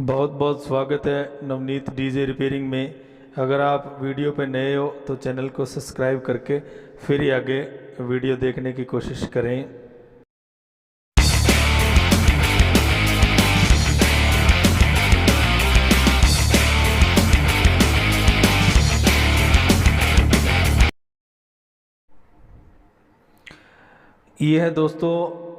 बहुत बहुत स्वागत है नवनीत डीजे रिपेयरिंग में। अगर आप वीडियो पे नए हो तो चैनल को सब्सक्राइब करके फिर ही आगे वीडियो देखने की कोशिश करें। ये है दोस्तों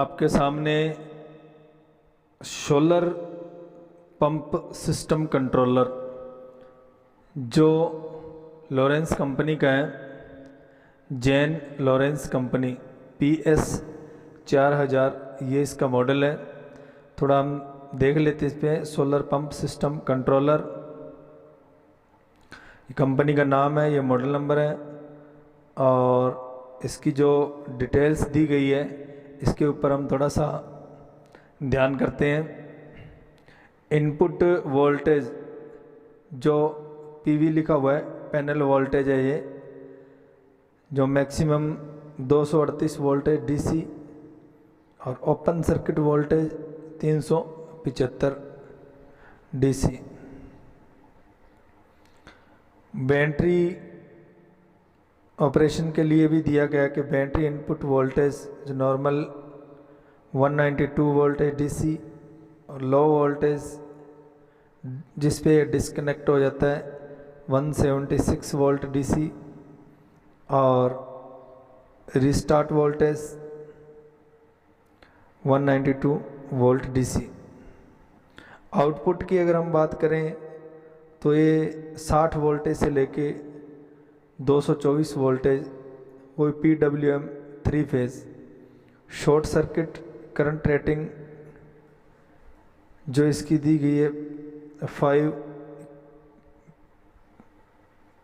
आपके सामने सोलर पंप सिस्टम कंट्रोलर जो लॉरेंस कंपनी का है। जैन लॉरेंस कंपनी PS4000 ये इसका मॉडल है। थोड़ा हम देख लेते इस पे। सोलर पंप सिस्टम कंट्रोलर ये कंपनी का नाम है, ये मॉडल नंबर है और इसकी जो डिटेल्स दी गई है इसके ऊपर हम थोड़ा सा ध्यान करते हैं। इनपुट वोल्टेज जो PV लिखा हुआ है, पैनल वोल्टेज है ये, जो मैक्सिमम 238 वोल्टेज DC और open circuit voltage 375 DC। Battery operation के लिए भी दिया गया कि बैटरी इनपुट वोल्टेज जो नॉर्मल 192 वोल्टेज DC और लो वोल्टेज जिस पे डिस्कनेक्ट हो जाता है 176 वोल्ट DC और restart voltage 192 volt DC। Output की अगर हम बात करें तो ये 60 वोल्टेज से लेके 224 वोल्टेज, वो PWM 3 phase. Short circuit current rating जो इसकी दी गई है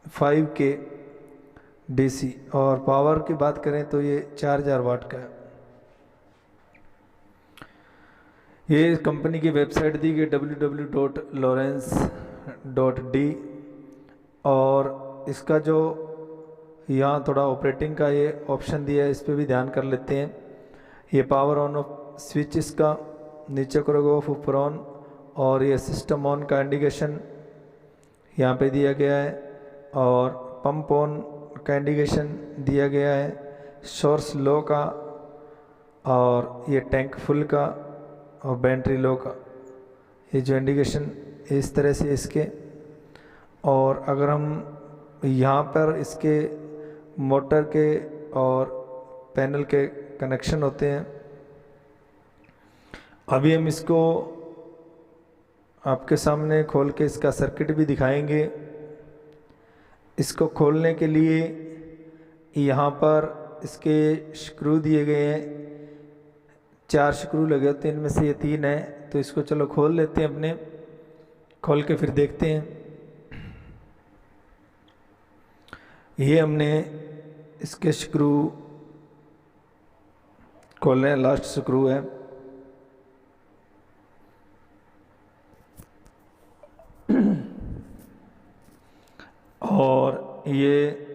5K DC और पावर की बात करें तो ये 4000 वाट का है। ये कंपनी की वेबसाइट दी गई www.lawrence.d और इसका जो यहाँ थोड़ा ऑपरेटिंग का ये ऑप्शन दिया है इस पर भी ध्यान कर लेते हैं। ये पावर ऑन ऑफ स्विच इसका नीचे करोगे ऑफ ऊपर ऑन, और ये सिस्टम ऑन का इंडिकेशन यहाँ पे दिया गया है और पंप ऑन का इंडिकेशन दिया गया है, सोर्स लो का और ये टैंक फुल का और बैटरी लो का, ये जो इंडिकेशन इस तरह से इसके। और अगर हम यहाँ पर इसके मोटर के और पैनल के कनेक्शन होते हैं, अभी हम इसको आपके सामने खोल के इसका सर्किट भी दिखाएंगे। इसको खोलने के लिए यहाँ पर इसके स्क्रू दिए गए हैं, 4 स्क्रू लगे होते हैं, इनमें से ये 3 है। तो इसको चलो खोल लेते हैं, अपने खोल के फिर देखते हैं। ये हमने इसके स्क्रू खोले, लास्ट स्क्रू है। और ये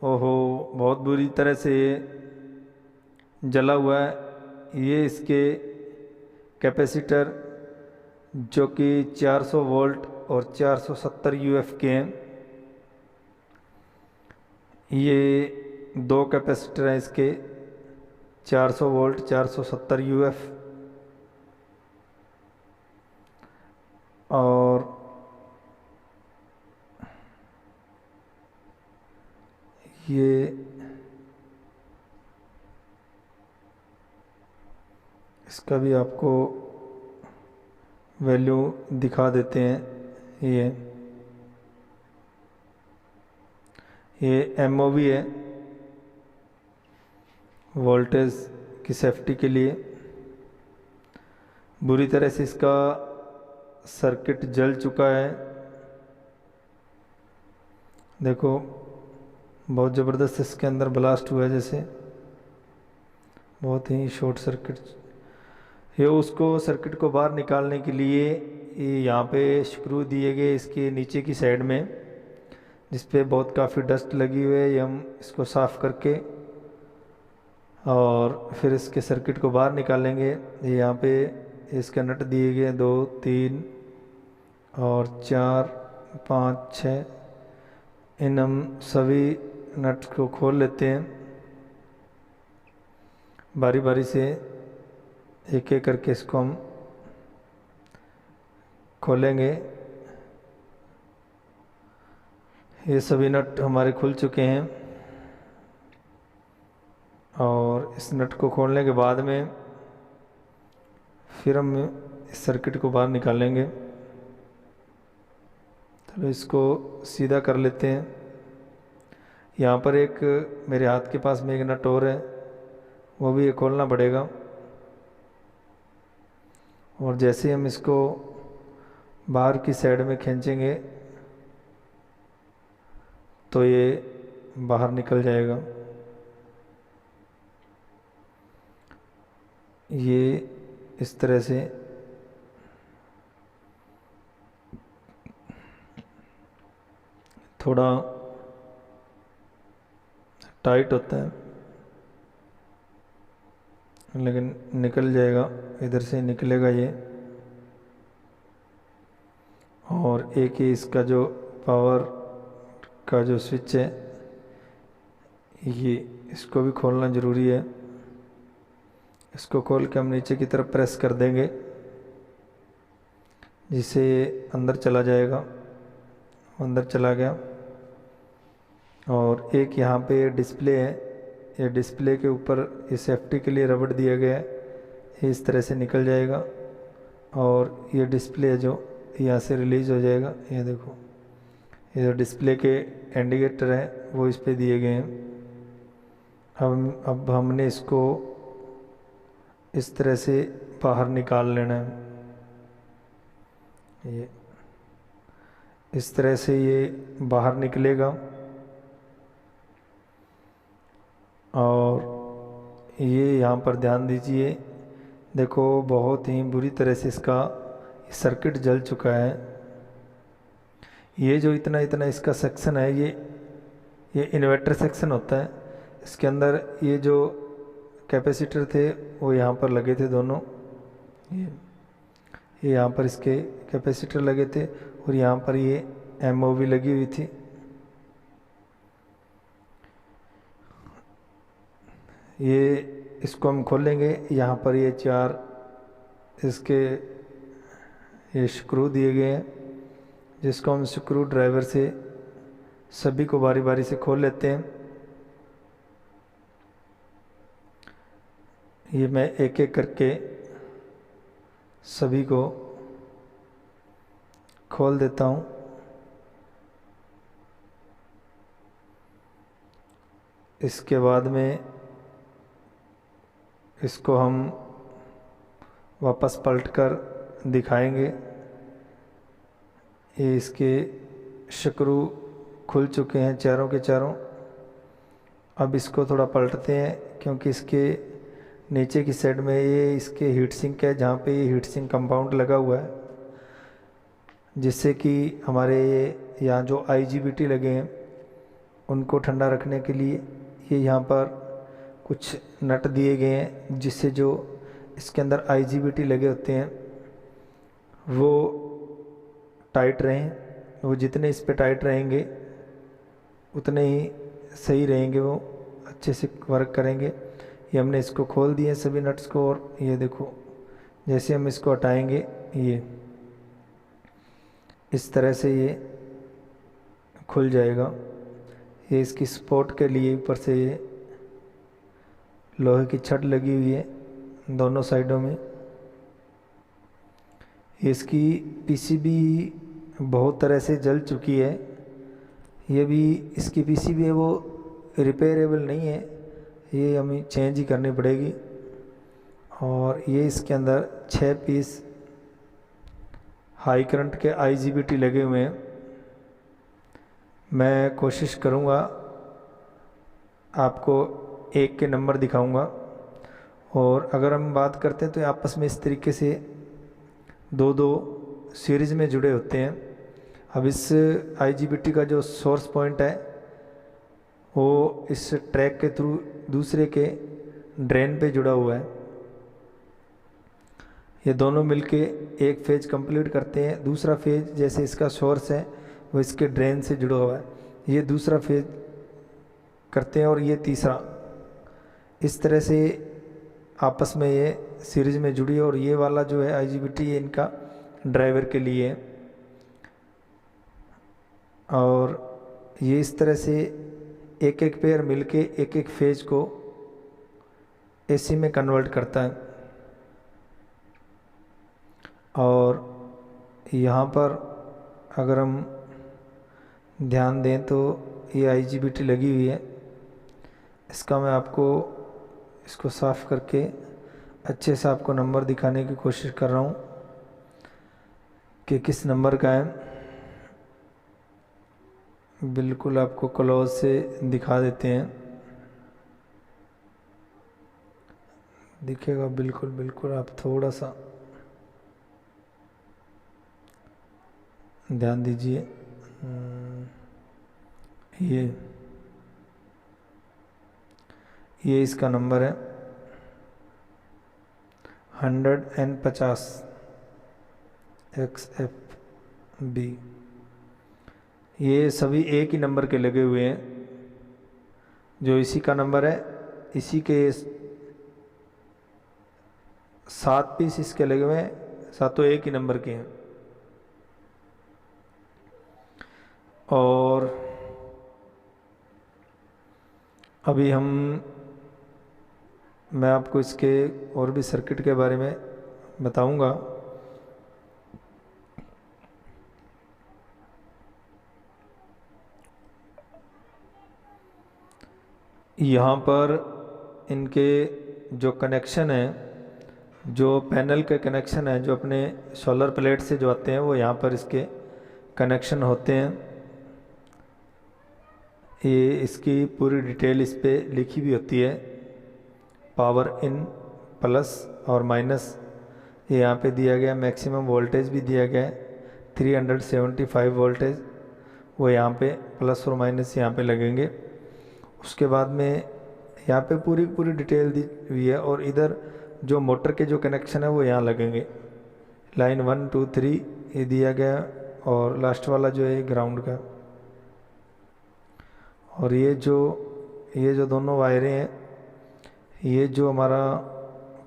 ओहो बहुत बुरी तरह से ये जला हुआ है। ये इसके कैपेसिटर जो कि 400 वोल्ट और 470 UF के हैं। ये 2 कैपेसिटर हैं इसके, 400 वोल्ट 470 UF। और ये इसका भी आपको वैल्यू दिखा देते हैं। ये MOV है, वोल्टेज की सेफ्टी के लिए। बुरी तरह से इसका सर्किट जल चुका है, देखो बहुत ज़बरदस्त इसके अंदर ब्लास्ट हुआ है, जैसे बहुत ही शॉर्ट सर्किट। ये उसको सर्किट को बाहर निकालने के लिए ये यहाँ पे स्क्रू दिए गए इसके नीचे की साइड में, जिस पे बहुत काफ़ी डस्ट लगी हुई है। ये हम इसको साफ़ करके और फिर इसके सर्किट को बाहर निकालेंगे। ये यहाँ पे इसके नट दिए गए 2 3 और 4, 5, 6, इन हम सभी नट्स को खोल लेते हैं। बारी बारी से एक एक करके इसको हम खोलेंगे। ये सभी नट हमारे खुल चुके हैं और इस नट को खोलने के बाद में फिर हम इस सर्किट को बाहर निकालेंगे। चलो इसको सीधा कर लेते हैं। यहाँ पर एक मेरे हाथ के पास में एक नट और है, वो भी ये खोलना पड़ेगा। और जैसे हम इसको बाहर की साइड में खींचेंगे तो ये बाहर निकल जाएगा। ये इस तरह से थोड़ा टाइट होता है, लेकिन निकल जाएगा, इधर से निकलेगा ये। और एक ही इसका जो पावर का जो स्विच है, ये इसको भी खोलना ज़रूरी है। इसको खोल के हम नीचे की तरफ प्रेस कर देंगे, जिससे ये अंदर चला जाएगा। अंदर चला गया। और एक यहाँ पे डिस्प्ले है, ये डिस्प्ले के ऊपर ये सेफ्टी के लिए रबड़ दिया गया है, ये इस तरह से निकल जाएगा और ये डिस्प्ले है जो यहाँ से रिलीज़ हो जाएगा। ये देखो, ये जो डिस्प्ले के इंडिकेटर हैं वो इस पे दिए गए हैं। अब हमने इसको इस तरह से बाहर निकाल लेना है। ये इस तरह से ये बाहर निकलेगा और ये यहाँ पर ध्यान दीजिए, देखो बहुत ही बुरी तरह से इसका सर्किट जल चुका है। ये जो इतना इतना इसका सेक्शन है, ये इन्वर्टर सेक्शन होता है। इसके अंदर ये जो कैपेसिटर थे वो यहाँ पर लगे थे दोनों, ये यहाँ पर इसके कैपेसिटर लगे थे और यहाँ पर ये एमओ भी लगी हुई थी। ये इसको हम खोलेंगे। यहाँ पर ये 4 इसके ये स्क्रू दिए गए हैं, जिसको हम स्क्रू ड्राइवर से सभी को बारी बारी से खोल लेते हैं। ये मैं एक एक करके सभी को खोल देता हूँ। इसके बाद में इसको हम वापस पलटकर दिखाएंगे। ये इसके स्क्रू खुल चुके हैं चारों के चारों। अब इसको थोड़ा पलटते हैं, क्योंकि इसके नीचे की साइड में ये इसके हीट सिंक है, जहाँ पे ये हीट सिंक कंपाउंड लगा हुआ है, जिससे कि हमारे ये यहाँ जो IGBT लगे हैं उनको ठंडा रखने के लिए ये यहाँ पर कुछ नट दिए गए हैं, जिससे जो इसके अंदर IGBT लगे होते हैं वो टाइट रहें। वो जितने इस पे टाइट रहेंगे उतने ही सही रहेंगे, वो अच्छे से वर्क करेंगे। ये हमने इसको खोल दिए सभी नट्स को, और ये देखो जैसे हम इसको हटाएंगे ये इस तरह से ये खुल जाएगा। ये इसकी सपोर्ट के लिए ऊपर से ये लोहे की छड़ लगी हुई है दोनों साइडों में। इसकी PCB बहुत तरह से जल चुकी है। ये भी इसकी PCB है वो रिपेयरेबल नहीं है, ये हमें चेंज ही करनी पड़ेगी। और ये इसके अंदर 6 पीस हाई करंट के IGBT लगे हुए हैं। मैं कोशिश करूँगा आपको एक के नंबर दिखाऊंगा। और अगर हम बात करते हैं तो आपस में इस तरीके से 2-2 सीरीज़ में जुड़े होते हैं। अब इस IGBT का जो सोर्स पॉइंट है वो इस ट्रैक के थ्रू दूसरे के ड्रेन पे जुड़ा हुआ है। ये दोनों मिलके एक फेज कंप्लीट करते हैं। दूसरा फेज जैसे इसका सोर्स है वो इसके ड्रेन से जुड़ा हुआ है, ये दूसरा फेज करते हैं और ये तीसरा। इस तरह से आपस में ये सीरीज में जुड़ी है। और ये वाला जो है IGBT ये इनका ड्राइवर के लिए है। और ये इस तरह से एक एक पेयर मिलके एक एक फेज को AC में कन्वर्ट करता है। और यहाँ पर अगर हम ध्यान दें तो ये IGBT लगी हुई है। इसका मैं आपको इसको साफ करके अच्छे से आपको नंबर दिखाने की कोशिश कर रहा हूँ कि किस नंबर का है। बिल्कुल आपको क्लोज से दिखा देते हैं, दिखेगा बिल्कुल बिल्कुल। आप थोड़ा सा ध्यान दीजिए। ये इसका नंबर है 150 XFB। ये सभी एक ही नंबर के लगे हुए हैं। जो इसी का नंबर है, इसी के 7 पीस इसके लगे हुए हैं, सातों एक ही नंबर के हैं। और अभी मैं आपको इसके और भी सर्किट के बारे में बताऊंगा। यहाँ पर इनके जो कनेक्शन है, जो पैनल के कनेक्शन है, जो अपने सोलर प्लेट से जो आते हैं, वो यहाँ पर इसके कनेक्शन होते हैं। ये इसकी पूरी डिटेल इस पे लिखी भी होती है। पावर इन प्लस और माइनस ये यहाँ पे दिया गया। मैक्सिमम वोल्टेज भी दिया गया है 375 वोल्टेज, वो यहाँ पे प्लस और माइनस यहाँ पे लगेंगे। उसके बाद में यहाँ पे पूरी डिटेल दी हुई है। और इधर जो मोटर के जो कनेक्शन है वो यहाँ लगेंगे। लाइन 1 2 3 ये दिया गया। और लास्ट वाला जो है ग्राउंड का। और ये जो दोनों वायरें हैं, ये जो हमारा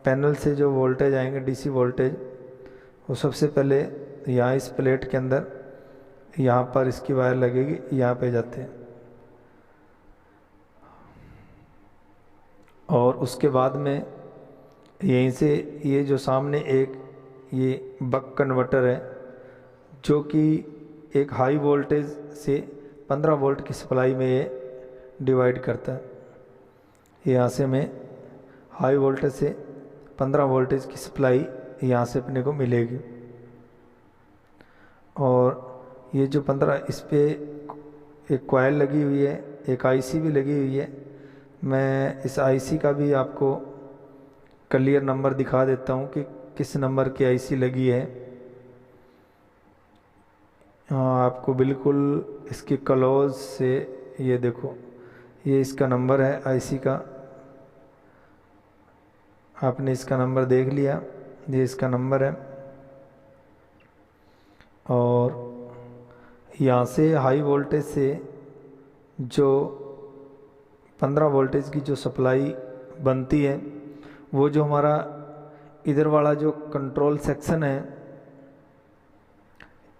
पैनल से जो वोल्टेज आएंगे DC वोल्टेज, वो सबसे पहले यहाँ इस प्लेट के अंदर यहाँ पर इसकी वायर लगेगी, यहाँ पे जाते हैं। और उसके बाद में यहीं से ये जो सामने एक ये बक कन्वर्टर है, जो कि एक हाई वोल्टेज से 15 वोल्ट की सप्लाई में ये डिवाइड करता है। यहाँ से मैं हाई वोल्टेज से 15 वोल्टेज की सप्लाई यहाँ से अपने को मिलेगी। और ये जो 15, इस पे एक कॉइल लगी हुई है, एक IC भी लगी हुई है। मैं इस IC का भी आपको क्लियर नंबर दिखा देता हूँ कि किस नंबर की IC लगी है। हाँ, आपको बिल्कुल इसके क्लोज से ये देखो, ये इसका नंबर है IC का। आपने इसका नंबर देख लिया, ये इसका नंबर है। और यहाँ से हाई वोल्टेज से जो 15 वोल्टेज की जो सप्लाई बनती है, वो जो हमारा इधर वाला जो कंट्रोल सेक्शन है,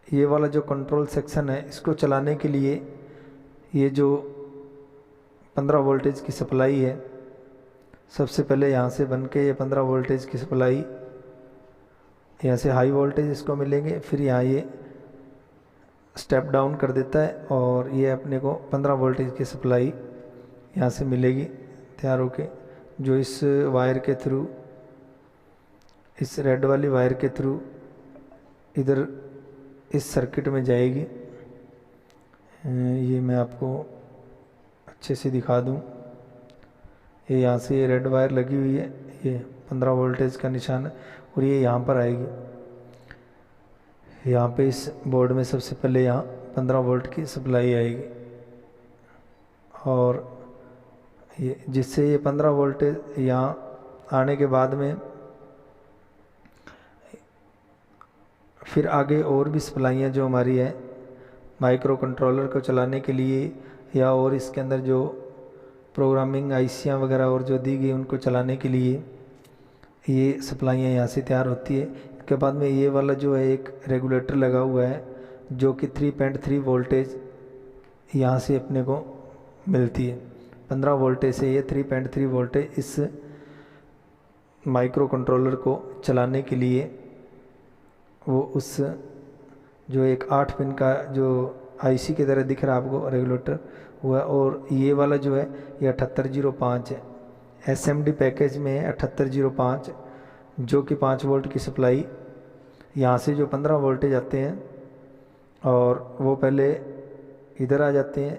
ये वाला जो कंट्रोल सेक्शन है, इसको चलाने के लिए ये जो 15 वोल्टेज की सप्लाई है, सबसे पहले यहाँ से बन के ये 15 वोल्टेज की सप्लाई, यहाँ से हाई वोल्टेज इसको मिलेंगे, फिर यहाँ ये स्टेप डाउन कर देता है और ये अपने को 15 वोल्टेज की सप्लाई यहाँ से मिलेगी तैयार होके, जो इस वायर के थ्रू, इस रेड वाली वायर के थ्रू इधर इस सर्किट में जाएगी। ये मैं आपको अच्छे से दिखा दूं। ये यहाँ से ये रेड वायर लगी हुई है, ये 15 वोल्टेज का निशान है, और ये यहाँ पर आएगी। यहाँ पे इस बोर्ड में सबसे पहले यहाँ 15 वोल्ट की सप्लाई आएगी। और ये जिससे ये 15 वोल्टेज यहाँ आने के बाद में फिर आगे और भी सप्लाइयाँ जो हमारी है माइक्रो कंट्रोलर को चलाने के लिए, या और इसके अंदर जो प्रोग्रामिंग आईसियाँ वगैरह और जो दी गई उनको चलाने के लिए ये सप्लाइयाँ यहाँ से तैयार होती है। इसके बाद में ये वाला जो है एक रेगुलेटर लगा हुआ है जो कि 3.3 वोल्टेज यहाँ से अपने को मिलती है। 15 वोल्टेज से ये 3.3 वोल्टेज इस माइक्रो कंट्रोलर को चलाने के लिए वो उस जो एक 8 पिन का जो आईसी की तरह दिख रहा है आपको रेगुलेटर हुआ। और ये वाला जो है ये 7805 है, एसएमडी पैकेज में है 7805, जो कि 5 वोल्ट की सप्लाई यहाँ से जो 15 वोल्टेज आते हैं और वो पहले इधर आ जाते हैं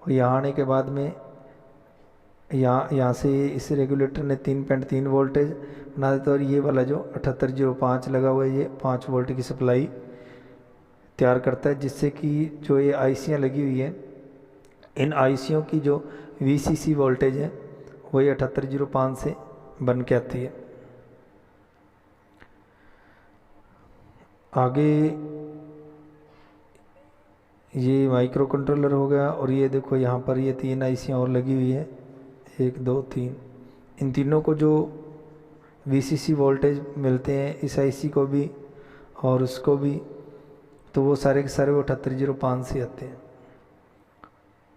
और यहाँ आने के बाद में यहाँ से इस रेगुलेटर ने 3.3 वोल्टेज बना देता है। और ये वाला जो 7805 लगा हुआ है ये 5 वोल्ट की सप्लाई तैयार करता है, जिससे कि जो ये आईसियाँ लगी हुई है इन आईसियों की जो वीसीसी वोल्टेज है वही 7805 से बन के आती है। आगे ये माइक्रो कंट्रोलर हो गया और ये देखो यहाँ पर ये 3 आईसियाँ और लगी हुई है, 1 2 3। इन तीनों को जो वीसीसी वोल्टेज मिलते हैं इस आईसी को भी और उसको भी, तो वो सारे के सारे वो 7805 से आते हैं।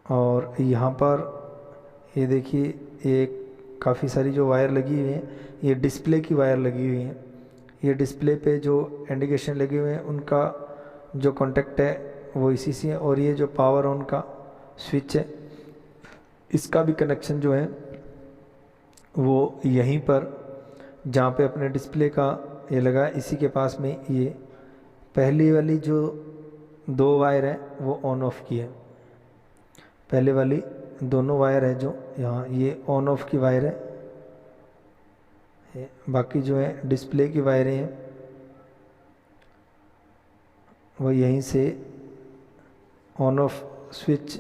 और यहाँ पर ये देखिए एक काफ़ी सारी जो वायर लगी हुई हैं ये डिस्प्ले की वायर लगी हुई हैं। ये डिस्प्ले पे जो इंडिकेशन लगे हुए हैं उनका जो कॉन्टेक्ट है वो इसी से है। और ये जो पावर ऑन का स्विच है इसका भी कनेक्शन जो है वो यहीं पर जहाँ पे अपने डिस्प्ले का ये लगा इसी के पास में ये पहली वाली जो 2 वायर है वो ऑन ऑफ की है। पहले वाली दोनों वायर है जो यहाँ ये ऑन ऑफ की वायर है, बाकी जो है डिस्प्ले की वायरें हैं वो यहीं से ऑन ऑफ स्विच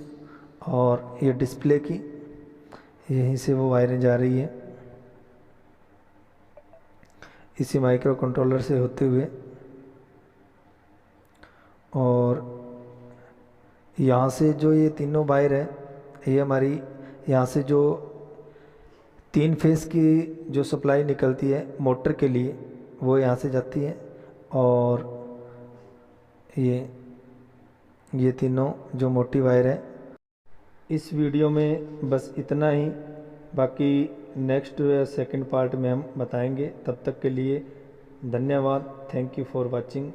और ये डिस्प्ले की यहीं से वो वायरें जा रही है इसी माइक्रो कंट्रोलर से होते हुए। और यहाँ से जो ये तीनों वायर है ये हमारी यहाँ से जो 3 फेस की जो सप्लाई निकलती है मोटर के लिए वो यहाँ से जाती है। और ये तीनों जो मोटी वायर है। इस वीडियो में बस इतना ही, बाकी नेक्स्ट सेकंड पार्ट में हम बताएंगे। तब तक के लिए धन्यवाद। Thank you for watching.